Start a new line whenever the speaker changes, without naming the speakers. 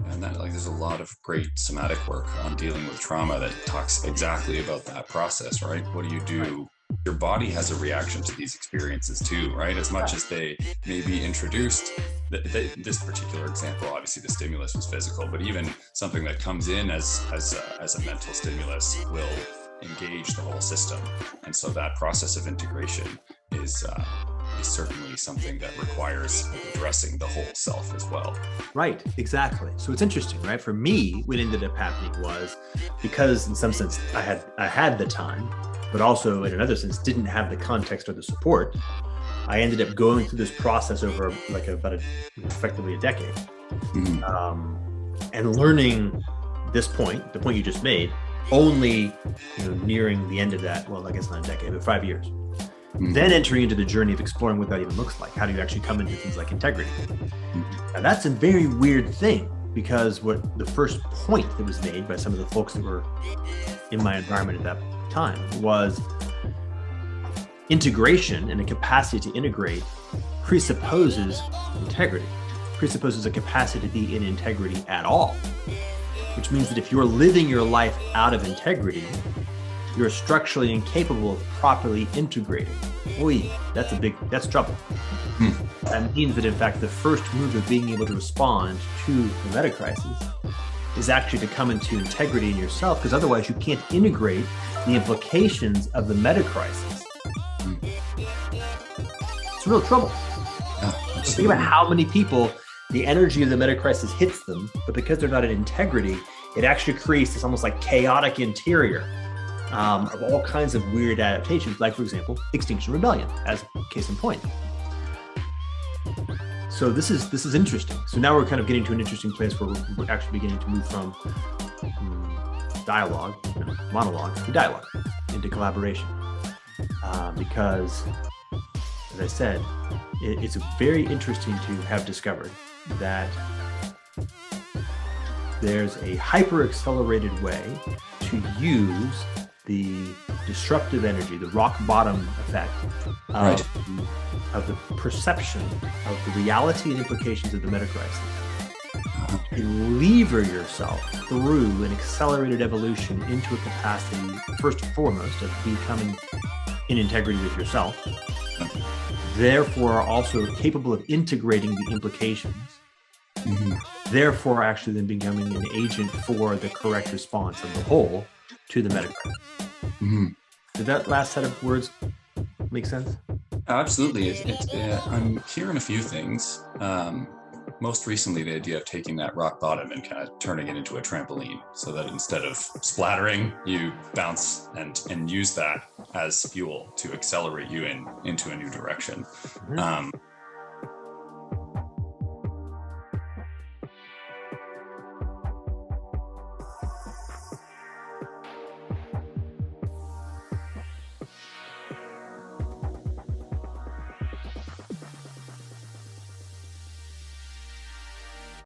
And that, like, there's a lot of great somatic work on dealing with trauma that talks exactly about that process, right? What do you do? Your body has a reaction to these experiences too, right? As much as they may be introduced, this particular example, obviously the stimulus was physical, but even something that comes in as a mental stimulus will engage the whole system. And so that process of integration is certainly something that requires addressing the whole self as well.
Right, exactly. So it's interesting, right? For me, what ended up happening was, because in some sense I had the time, but also in another sense didn't have the context or the support, I ended up going through this process over like effectively a decade, and learning this point, the point you just made, only nearing the end of that. Well, I guess not a decade, but 5 years. Then entering into the journey of exploring what that even looks like. How do you actually come into things like integrity? Now that's a very weird thing, because what the first point that was made by some of the folks that were in my environment at that time was integration, and a capacity to integrate presupposes integrity, presupposes a capacity to be in integrity at all, which means that if you're living your life out of integrity, you're structurally incapable of properly integrating. Oy, that's trouble. That means that, in fact, the first move of being able to respond to the meta crisis is actually to come into integrity in yourself, because otherwise you can't integrate the implications of the meta crisis. It's real trouble. Think about how many people the energy of the meta crisis hits them, but because they're not in integrity, it actually creates this almost like chaotic interior of all kinds of weird adaptations, like, for example, Extinction Rebellion, as a case in point. So this is interesting. So now we're kind of getting to an interesting place where we're actually beginning to move from dialogue, monologue, to dialogue, into collaboration. Because, as I said, it's very interesting to have discovered that there's a hyper-accelerated way to use the disruptive energy, the rock bottom effect of the perception of the reality and implications of the meta crisis, to lever yourself through an accelerated evolution into a capacity, first and foremost, of becoming in integrity with yourself, therefore also capable of integrating the implications, therefore actually then becoming an agent for the correct response of the whole to the meta crisis. Did that last set of words make sense?
Absolutely. I'm hearing a few things. Most recently, the idea of taking that rock bottom and kind of turning it into a trampoline, so that instead of splattering, you bounce and use that as fuel to accelerate you into a new direction.